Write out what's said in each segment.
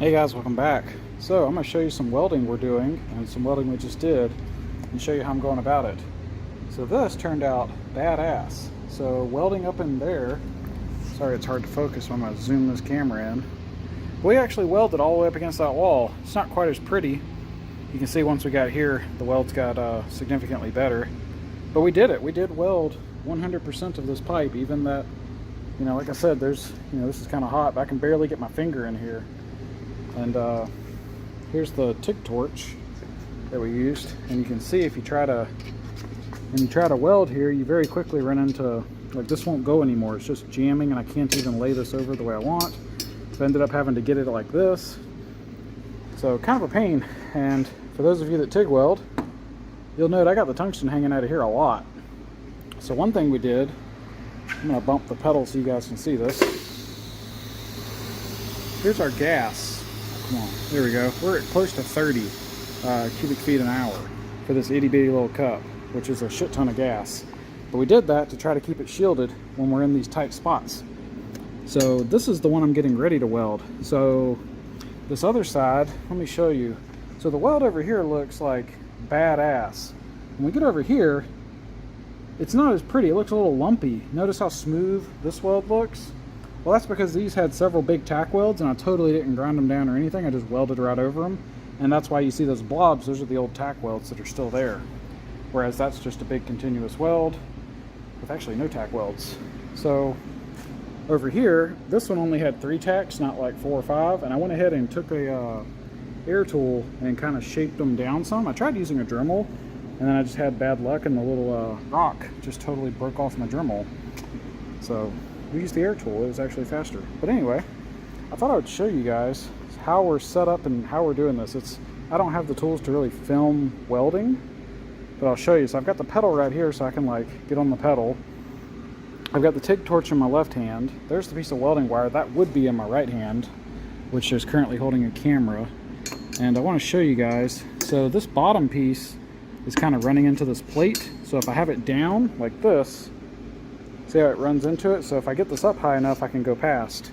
Hey guys, welcome back. So I'm going to show you some welding we're doing and some welding we just did and show you how I'm going about it. So this turned out badass. So welding up in there, sorry it's hard to focus, so I'm going to zoom this camera in. We actually welded all the way up against that wall. It's not quite as pretty. You can see once we got here the welds got significantly better. But we did it. We did weld 100% of this pipe, even that, like I said, this is kind of hot, but I can barely get my finger in here. And here's the TIG torch that we used, and you can see if you try to weld here, you very quickly run into, like, this won't go anymore. It's just jamming, and I can't even lay this over the way I want. So I ended up having to get it like this. So kind of a pain. And for those of you that TIG weld, you'll note I got the tungsten hanging out of here a lot. So one thing we did, I'm going to bump the pedal so you guys can see this. Here's our gas. Come on, there we go. We're at close to 30 cubic feet an hour for this itty bitty little cup, which is a shit ton of gas. But we did that to try to keep it shielded when we're in these tight spots. So this is the one I'm getting ready to weld. So this other side, let me show you. So the weld over here looks like badass. When we get over here, it's not as pretty. It looks a little lumpy. Notice how smooth this weld looks? Well, that's because these had several big tack welds, and I totally didn't grind them down or anything. I just welded right over them, and that's why you see those blobs. Those are the old tack welds that are still there, whereas that's just a big continuous weld with actually no tack welds. So over here, this one only had 3 tacks, not like 4 or 5, and I went ahead and took a air tool and kind of shaped them down some. I tried using a Dremel, and then I just had bad luck, and the little rock just totally broke off my Dremel. So we used the air tool. It was actually faster. But anyway, I thought I would show you guys how we're set up and how we're doing this. I don't have the tools to really film welding, but I'll show you. So I've got the pedal right here so I can get on the pedal. I've got the TIG torch in my left hand. There's the piece of welding wire. That would be in my right hand, which is currently holding a camera. And I want to show you guys. So this bottom piece is kind of running into this plate. So if I have it down like this, see how it runs into it? So if I get this up high enough, I can go past.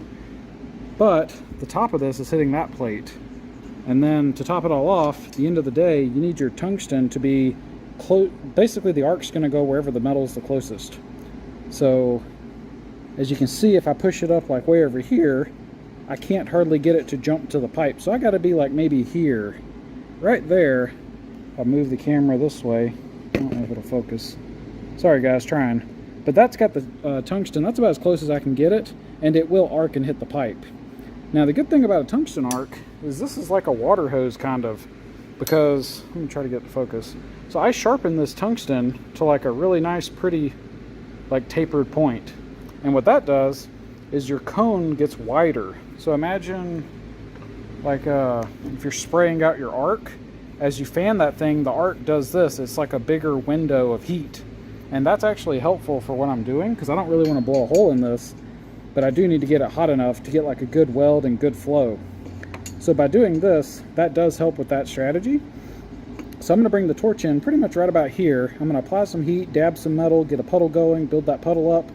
But the top of this is hitting that plate. And then to top it all off, at the end of the day, you need your tungsten to be close. Basically, the arc's going to go wherever the metal is the closest. So as you can see, if I push it up like way over here, I can't hardly get it to jump to the pipe. So I got to be like maybe here, right there. I'll move the camera this way. I don't know if it'll focus. Sorry guys, trying. But that's got the tungsten. That's about as close as I can get it, and it will arc and hit the pipe. Now the good thing about a tungsten arc is this is like a water hose kind of, because, let me try to get the focus. So I sharpen this tungsten to like a really nice, pretty, like tapered point. And what that does is your cone gets wider. So imagine like if you're spraying out your arc, as you fan that thing, the arc does this. It's like a bigger window of heat. And that's actually helpful for what I'm doing, because I don't really want to blow a hole in this, but I do need to get it hot enough to get like a good weld and good flow. So by doing this, that does help with that strategy. So I'm going to bring the torch in pretty much right about here. I'm going to apply some heat, dab some metal, get a puddle going, build that puddle up,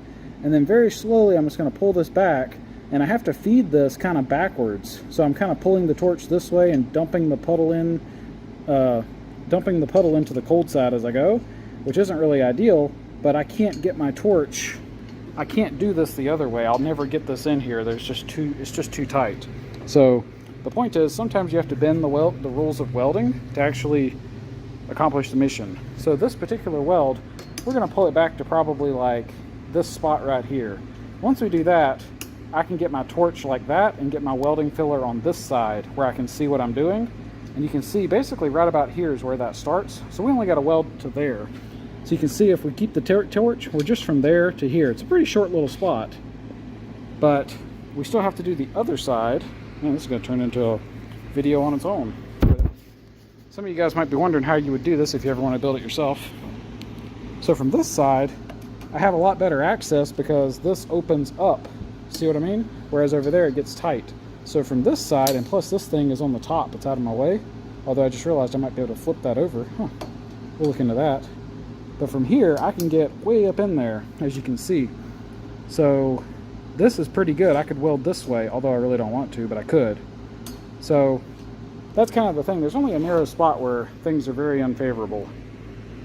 and then very slowly I'm just going to pull this back, and I have to feed this kind of backwards. So I'm kind of pulling the torch this way and dumping the puddle into the cold side as I go, which isn't really ideal, but I can't get my torch. I can't do this the other way. I'll never get this in here. It's just too tight. So the point is, sometimes you have to bend the rules of welding to actually accomplish the mission. So this particular weld, we're going to pull it back to probably like this spot right here. Once we do that, I can get my torch like that and get my welding filler on this side where I can see what I'm doing. And you can see basically right about here is where that starts. So we only got to weld to there. So you can see if we keep the torch, we're just from there to here. It's a pretty short little spot, but we still have to do the other side. Man, this is going to turn into a video on its own. Some of you guys might be wondering how you would do this if you ever want to build it yourself. So from this side, I have a lot better access because this opens up. See what I mean? Whereas over there, it gets tight. So from this side, and plus this thing is on the top, it's out of my way. Although I just realized I might be able to flip that over. We'll look into that. But from here, I can get way up in there, as you can see. So this is pretty good. I could weld this way, although I really don't want to, but I could. So that's kind of the thing. There's only a narrow spot where things are very unfavorable.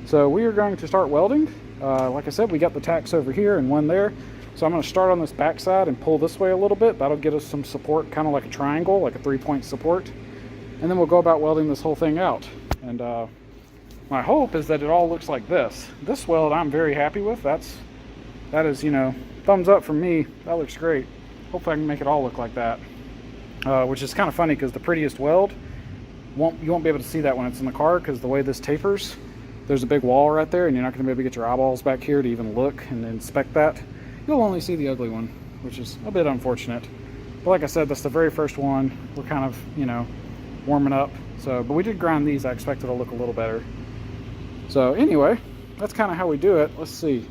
So we are going to start welding. Like I said, we got the tacks over here and one there. So I'm going to start on this back side and pull this way a little bit. That'll get us some support, kind of like a triangle, like a 3-point support. And then we'll go about welding this whole thing out. And my hope is that it all looks like this. This weld I'm very happy with. That is, you know, thumbs up from me. That looks great. Hopefully I can make it all look like that. Which is kind of funny because the prettiest weld, you won't be able to see that when it's in the car because the way this tapers, there's a big wall right there and you're not going to be able to get your eyeballs back here to even look and inspect that. You'll only see the ugly one, which is a bit unfortunate. But like I said, that's the very first one. We're kind of, you know, warming up. So, but we did grind these. I expect it'll look a little better. So anyway, that's kind of how we do it. Let's see.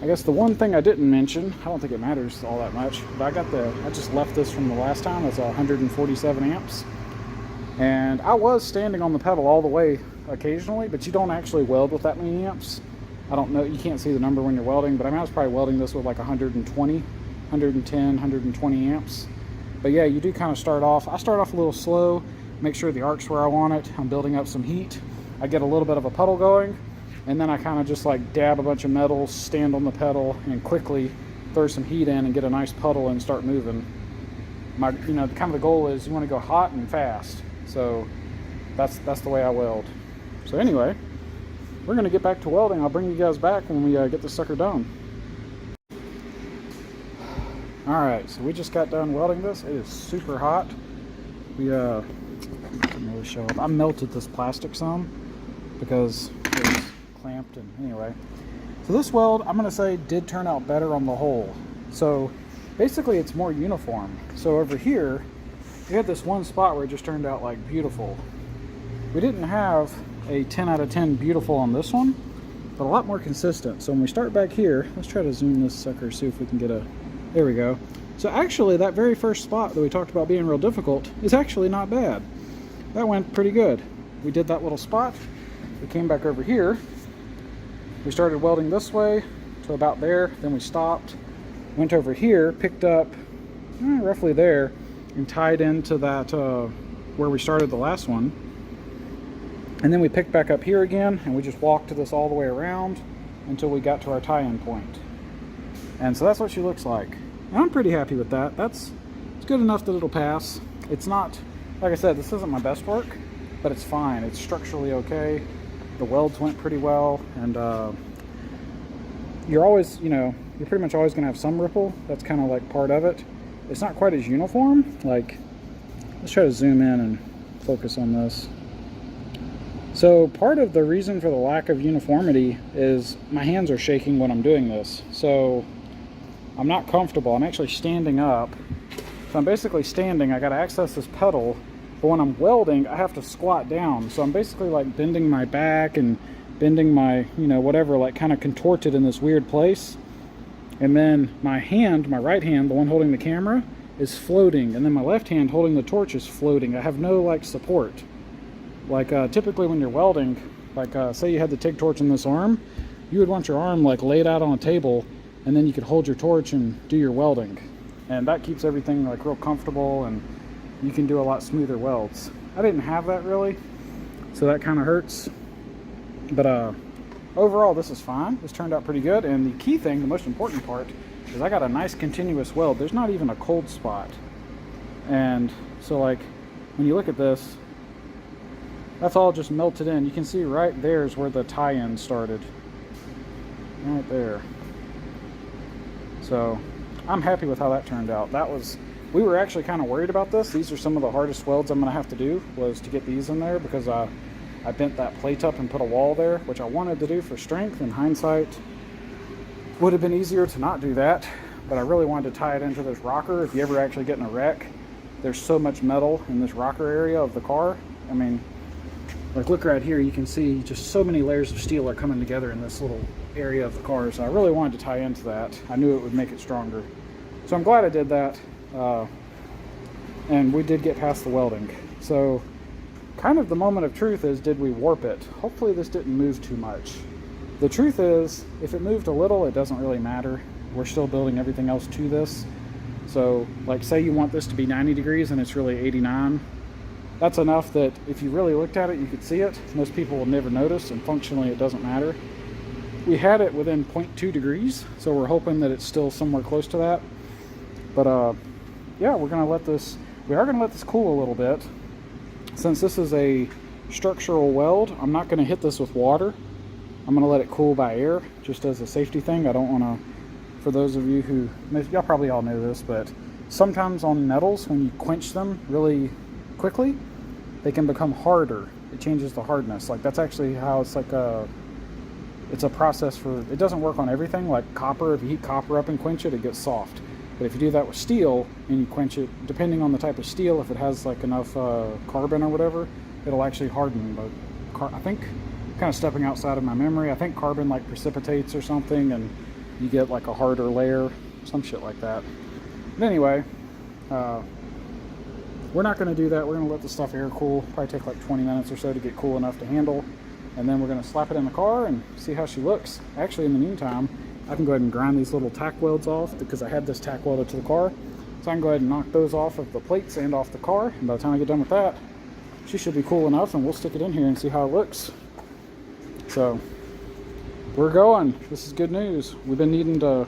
I guess the one thing I didn't mention, I don't think it matters all that much, but I just left this from the last time. It's 147 amps. And I was standing on the pedal all the way occasionally, but you don't actually weld with that many amps. I don't know, you can't see the number when you're welding, but I mean, I was probably welding this with like 120, 110, 120 amps. But yeah, you do kind of start off, I start off a little slow, make sure the arc's where I want it. I'm building up some heat. I get a little bit of a puddle going, and then I kind of just like dab a bunch of metals, stand on the pedal, and quickly throw some heat in and get a nice puddle and start moving. You know, kind of the goal is you want to go hot and fast. So that's the way I weld. So anyway, we're going to get back to welding. I'll bring you guys back when we get this sucker done. Alright, so we just got done welding this. It is super hot. We didn't really show up. I melted this plastic some because it was clamped, and anyway. So this weld, I'm going to say, did turn out better on the whole. So basically it's more uniform. So over here, we had this one spot where it just turned out like beautiful. We didn't have a 10 out of 10 beautiful on this one, but a lot more consistent. So when we start back here, let's try to zoom this sucker, see if we can get a, there we go. So actually that very first spot that we talked about being real difficult is actually not bad. That went pretty good. We did that little spot, we came back over here, we started welding this way to about there, then we stopped, went over here, picked up roughly there, and tied into that where we started the last one. And then we picked back up here again, and we just walked this all the way around until we got to our tie-in point. And so that's what she looks like. And I'm pretty happy with that. It's good enough that it'll pass. It's not, like I said, this isn't my best work, but it's fine. It's structurally okay. The welds went pretty well, and you're always, you know, you're pretty much always going to have some ripple. That's kind of like part of it. It's not quite as uniform. Like, let's try to zoom in and focus on this. So part of the reason for the lack of uniformity is my hands are shaking when I'm doing this. So I'm not comfortable. I'm actually standing up. So I'm basically standing. I got to access this pedal. But when I'm welding, I have to squat down. So I'm basically like bending my back and bending my, you know, whatever, like kind of contorted in this weird place. And then my hand, my right hand, the one holding the camera, is floating. And then my left hand holding the torch is floating. I have no like support. Like typically when you're welding, like say you had the TIG torch in this arm, you would want your arm like laid out on a table, and then you could hold your torch and do your welding. And that keeps everything like real comfortable, and you can do a lot smoother welds. I didn't have that really, so that kind of hurts. But overall this is fine. This turned out pretty good, and the key thing, the most important part, is I got a nice continuous weld. There's not even a cold spot. And so like when you look at this, that's all just melted in. You can see right there is where the tie-in started. Right there. So I'm happy with how that turned out. We were actually kind of worried about this. These are some of the hardest welds I'm going to have to do, was to get these in there, because I bent that plate up and put a wall there, which I wanted to do for strength. In hindsight, would have been easier to not do that, but I really wanted to tie it into this rocker. If you ever actually get in a wreck, there's so much metal in this rocker area of the car. I mean, like look right here, you can see just so many layers of steel are coming together in this little area of the car. So I really wanted to tie into that. I knew it would make it stronger. So I'm glad I did that. And we did get past the welding. So kind of the moment of truth is, did we warp it? Hopefully this didn't move too much. The truth is, if it moved a little, it doesn't really matter. We're still building everything else to this. So like say you want this to be 90 degrees and it's really 89. That's enough that if you really looked at it, you could see it. Most people will never notice, and functionally it doesn't matter. We had it within 0.2 degrees, so we're hoping that it's still somewhere close to that. But yeah, we are gonna let this cool a little bit. Since this is a structural weld, I'm not gonna hit this with water. I'm gonna let it cool by air, just as a safety thing. I don't wanna, for those of you who, y'all probably all know this, but sometimes on metals, when you quench them really quickly, they can become harder. It changes the hardness. Like, that's actually how it's like it's a process for, it doesn't work on everything. Like copper, if you heat copper up and quench it, it gets soft. But if you do that with steel and you quench it, depending on the type of steel, if it has like enough carbon or whatever, it'll actually harden. But I think, kind of stepping outside of my memory, I think carbon like precipitates or something, and you get like a harder layer, some shit like that. But anyway, we're not going to do that. We're going to let the stuff air cool. Probably take like 20 minutes or so to get cool enough to handle. And then we're going to slap it in the car and see how she looks. Actually, in the meantime, I can go ahead and grind these little tack welds off because I had this tack welded to the car. So I can go ahead and knock those off of the plates and off the car. And by the time I get done with that, she should be cool enough, and we'll stick it in here and see how it looks. So we're going. This is good news. We've been needing to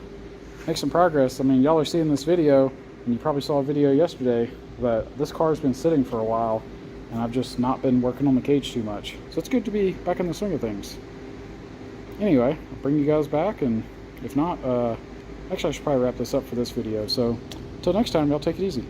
make some progress. I mean, y'all are seeing this video, and you probably saw a video yesterday, but this car's been sitting for a while, and I've just not been working on the cage too much. So it's good to be back in the swing of things. Anyway, I'll bring you guys back, and if not, actually I should probably wrap this up for this video. So until next time, y'all take it easy.